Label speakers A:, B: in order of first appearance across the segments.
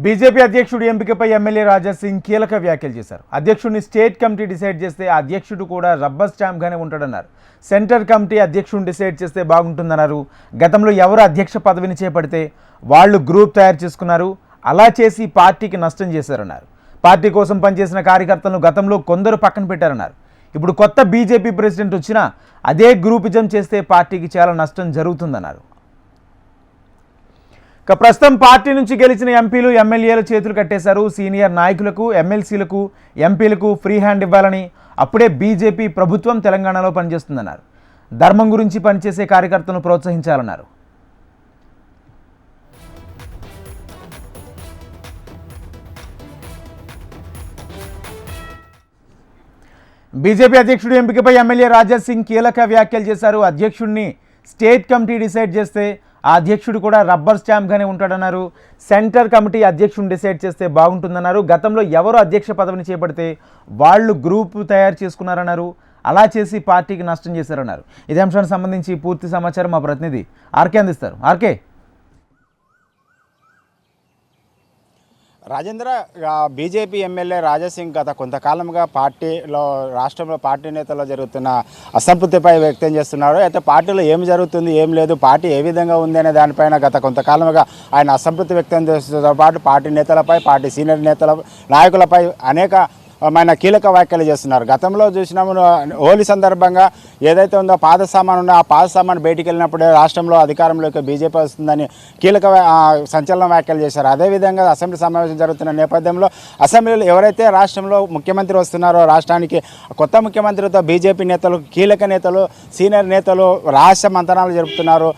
A: BJP అధ్యక్షుడి ఎంపికపై MLA Raja Singh కీలక వ్యాఖ్యలు చేశారు. అధ్యక్షుడిని స్టేట్ కమిటీ డిసైడ్ చేస్తే ఆ అధ్యక్షుడు కూడా రబ్బర్ స్టాంప్గానే ఉంటాడన్నారు. సెంటర్ కమిటీ అధ్యక్షుడిని డిసైడ్ చేస్తే బాగుంటుందన్నారు. గతంలో ఎవరు అధ్యక్ష పదవిని చేపడితే వాళ్ళు గ్రూప్ తయారు చేసుకున్నారు. అలా చేసి పార్టీకి నష్టం చేశారన్నారు. పార్టీ కోసం పనిచేసిన కార్యకర్తలను గతంలో కొందరు పక్కన పెట్టారన్నారు. ఇప్పుడు కొత్త బీజేపీ ప్రెసిడెంట్ వచ్చినా అదే గ్రూపిజం చేస్తే పార్టీకి చాలా నష్టం జరుగుతుందన్నారు. ప్రస్తుతం పార్టీ నుంచి గెలిచిన ఎంపీలు ఎమ్మెల్యేలు చేతులు కట్టేశారు. సీనియర్ నాయకులకు, ఎమ్మెల్సీలకు, ఎంపీలకు ఫ్రీ హ్యాండ్ ఇవ్వాలని, అప్పుడే బీజేపీ ప్రభుత్వం తెలంగాణలో పనిచేస్తుందన్నారు. ధర్మం గురించి పనిచేసే కార్యకర్తలను ప్రోత్సహించాలన్నారు. బీజేపీ అధ్యక్షుడి ఎంపికపై ఎమ్మెల్యే రాజా సింగ్ కీలక వ్యాఖ్యలు చేశారు. అధ్యక్షుడిని స్టేట్ కమిటీ డిసైడ్ చేస్తే ఆ అధ్యక్షుడు కూడా రబ్బర్ స్టాంప్గానే ఉంటాడన్నారు. సెంటర్ కమిటీ అధ్యక్షుడిని డిసైడ్ చేస్తే బాగుంటుందన్నారు. గతంలో ఎవరు అధ్యక్ష పదవిని చేపడితే వాళ్ళు గ్రూప్ తయారు చేసుకున్నారన్నారు. అలా చేసి పార్టీకి నష్టం చేశారన్నారు. ఇదే అంశానికి సంబంధించి పూర్తి సమాచారం మా ప్రతినిధి ఆర్కే అందిస్తారు. RK.
B: Rajendra, BJP MLA Raja Singh గత కొంతకాలంగా రాష్ట్రంలో పార్టీ నేతల్లో జరుగుతున్న అసంతృప్తిపై వ్యక్తం చేస్తున్నారు. అయితే పార్టీలో ఏం జరుగుతుంది, ఏం లేదు, పార్టీ ఏ విధంగా ఉంది అనే దానిపైన గత కొంతకాలంగా ఆయన అసంతృప్తి వ్యక్తం చేస్తున్న పాటు పార్టీ నేతలపై, పార్టీ సీనియర్ నాయకులపై కీలక వ్యాఖ్యలు చేస్తున్నారు. గతంలో చూసినాము, హోలీ సందర్భంగా ఏదైతే ఉందో పాత సామాను ఉందో ఆ పాత సామాను బయటికి వెళ్ళినప్పుడే రాష్ట్రంలో అధికారంలోకి బీజేపీ వస్తుందని కీలక సంచలన వ్యాఖ్యలు చేశారు. అదేవిధంగా అసెంబ్లీ సమావేశం జరుగుతున్న నేపథ్యంలో అసెంబ్లీలో ఎవరైతే రాష్ట్రంలో ముఖ్యమంత్రి వస్తున్నారో, రాష్ట్రానికి కొత్త ముఖ్యమంత్రితో బీజేపీ నేతలు, కీలక నేతలు, సీనియర్ నేతలు రహస్య మంతనాలు జరుపుతున్నారు.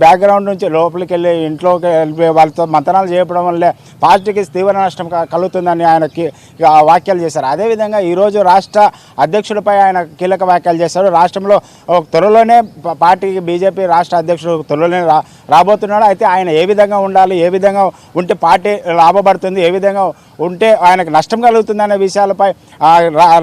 B: బ్యాక్గ్రౌండ్ నుంచి లోపలికి వెళ్ళి ఇంట్లోకి వెళ్ళి వాళ్ళతో మంతనాలు చేయడం వల్లే పార్టీకి తీవ్ర నష్టం కలుగుతుందని ఆయన వ్యాఖ్యలు చేశారు. అదేవిధంగా ఈరోజు రాష్ట్ర అధ్యక్షుడిపై ఆయన కీలక వ్యాఖ్యలు చేశారు. రాష్ట్రంలో త్వరలోనే పార్టీకి బీజేపీ రాష్ట్ర అధ్యక్షుడు త్వరలోనే రాబోతున్నాడు. అయితే ఆయన ఏ విధంగా ఉండాలి, ఏ విధంగా ఉంటే పార్టీ లాభపడుతుంది, ఏ విధంగా ఉంటే ఆయనకు నష్టం కలుగుతుందనే విషయాలపై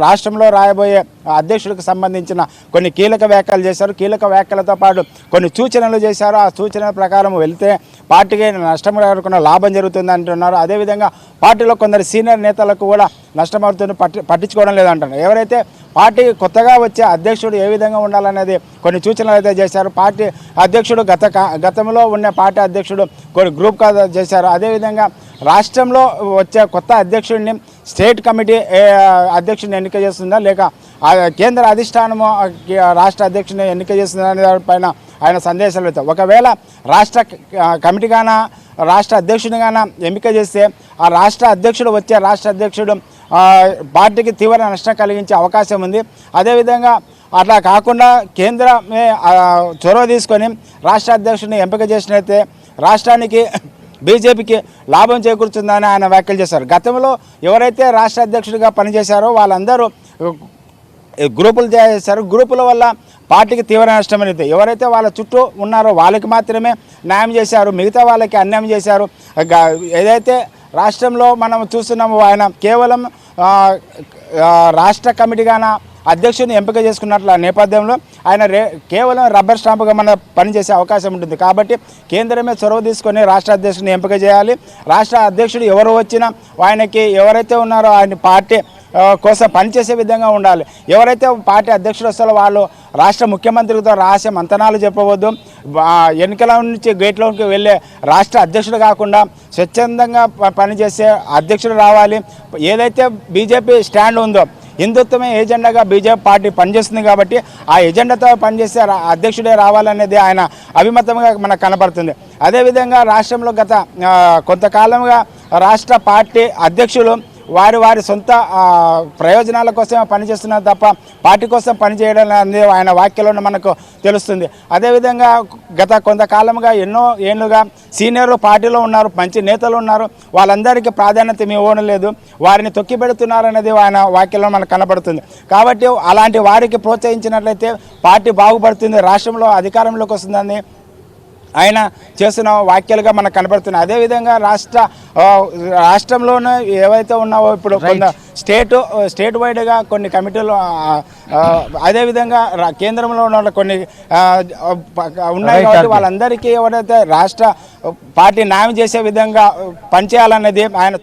B: రాష్ట్రంలో రాయబోయే అధ్యక్షుడికి సంబంధించిన కొన్ని కీలక వ్యాఖ్యలు చేశారు. కీలక వ్యాఖ్యలతో పాటు కొన్ని సూచనలు చేశారు. ఆ సూచనల ప్రకారం వెళ్తే పార్టీకి నష్టం కలగకుండా లాభం జరుగుతుంది అంటున్నారు. అదేవిధంగా పార్టీలో కొందరు సీనియర్ నేతలకు కూడా నష్టం అవుతుంది, పట్టించుకోవడం లేదంటున్నారు. ఎవరైతే పార్టీ కొత్తగా వచ్చే అధ్యక్షుడు ఏ విధంగా ఉండాలనేది కొన్ని సూచనలు అయితే చేశారు. పార్టీ అధ్యక్షుడు గతంలో ఉన్న పార్టీ అధ్యక్షుడు కొన్ని గ్రూప్ చేశారు. అదేవిధంగా రాష్ట్రంలో వచ్చే కొత్త అధ్యక్షుడిని స్టేట్ కమిటీ అధ్యక్షుడిని ఎన్నిక చేస్తుందా, లేక కేంద్ర అధిష్టానము రాష్ట్ర అధ్యక్షుడిని ఎన్నిక చేస్తుందా అనే దానిపైన ఆయన సందేశాలు పెడతారు. ఒకవేళ రాష్ట్ర కమిటీగానా, రాష్ట్ర అధ్యక్షుడిగానా ఎంపిక చేస్తే ఆ రాష్ట్ర అధ్యక్షుడు పార్టీకి తీవ్ర నష్టం కలిగించే అవకాశం ఉంది. అదేవిధంగా అట్లా కాకుండా కేంద్రమే చొరవ తీసుకొని రాష్ట్ర అధ్యక్షుడిని ఎంపిక చేసినట్లయితే రాష్ట్రానికి, బీజేపీకి లాభం చేకూరుతుందని ఆయన వ్యాఖ్యలు చేశారు. గతంలో ఎవరైతే రాష్ట్ర అధ్యక్షుడిగా పనిచేశారో వాళ్ళందరూ గ్రూపులు చేశారు. గ్రూపుల వల్ల పార్టీకి తీవ్ర నష్టం అనేది. ఎవరైతే వాళ్ళ చుట్టూ ఉన్నారో వాళ్ళకి మాత్రమే న్యాయం చేశారు, మిగతా వాళ్ళకి అన్యాయం చేశారు. ఏదైతే రాష్ట్రంలో మనం చూస్తున్నాము, ఆయన కేవలం రాష్ట్ర కమిటీగాన అధ్యక్షుడిని ఎంపిక చేసుకున్నట్ల నేపథ్యంలో ఆయన కేవలం రబ్బర్ స్టాంపుగా మన పనిచేసే అవకాశం ఉంటుంది. కాబట్టి కేంద్రమే చొరవ తీసుకొని రాష్ట్ర అధ్యక్షుడిని ఎంపిక చేయాలి. రాష్ట్ర అధ్యక్షుడు ఎవరు వచ్చినా ఆయనకి ఎవరైతే ఉన్నారో ఆయన పార్టీ కోసం పనిచేసే విధంగా ఉండాలి. ఎవరైతే పార్టీ అధ్యక్షుడు వస్తారో వాళ్ళు రాష్ట్ర ముఖ్యమంత్రితో రహస్య మంతనాలు చెప్పవద్దు. ఎన్నికల నుంచి గేట్లోకి వెళ్ళే రాష్ట్ర అధ్యక్షుడు కాకుండా స్వచ్ఛందంగా పనిచేసే అధ్యక్షుడు రావాలి. ఏదైతే బీజేపీ స్టాండ్ ఉందో, హిందుత్వమే ఏజెండాగా బీజేపీ పార్టీ పనిచేస్తుంది కాబట్టి ఆ ఎజెండాతో పనిచేసే అధ్యక్షుడే రావాలనేది ఆయన అభిమతంగా మనకు కనపడుతుంది. అదేవిధంగా రాష్ట్రంలో గత కొంతకాలంగా రాష్ట్ర పార్టీ అధ్యక్షులు వారి సొంత ప్రయోజనాల కోసమే పనిచేస్తున్నారు తప్ప పార్టీ కోసం పనిచేయడం అనేది ఆయన వాక్యంలో మనకు తెలుస్తుంది. అదేవిధంగా గత కొంతకాలంగా ఎన్నో ఏళ్ళుగా సీనియర్లు పార్టీలో ఉన్నారు, మంచి నేతలు ఉన్నారు, వాళ్ళందరికీ ప్రాధాన్యత ఇవ్వడం లేదు, వారిని తొక్కిపెడుతున్నారు అనేది ఆయన వాక్యంలో మనకు కనబడుతుంది. కాబట్టి అలాంటి వారికి ప్రోత్సహించినట్లయితే పార్టీ బాగుపడుతుంది, రాష్ట్రంలో అధికారంలోకి వస్తుందని ఆయన చేస్తున్న వ్యాఖ్యలుగా మనకు కనబడుతున్నాయి. అదేవిధంగా రాష్ట్రంలోనే ఏవైతే ఉన్నావో ఇప్పుడు కొంత స్టేట్ వైడ్గా కొన్ని కమిటీలు, అదేవిధంగా కేంద్రంలో ఉన్న కొన్ని ఉన్నాయి కాబట్టి వాళ్ళందరికీ ఎవరైతే రాష్ట్ర పార్టీ న్యాయం చేసే విధంగా పనిచేయాలనేది ఆయన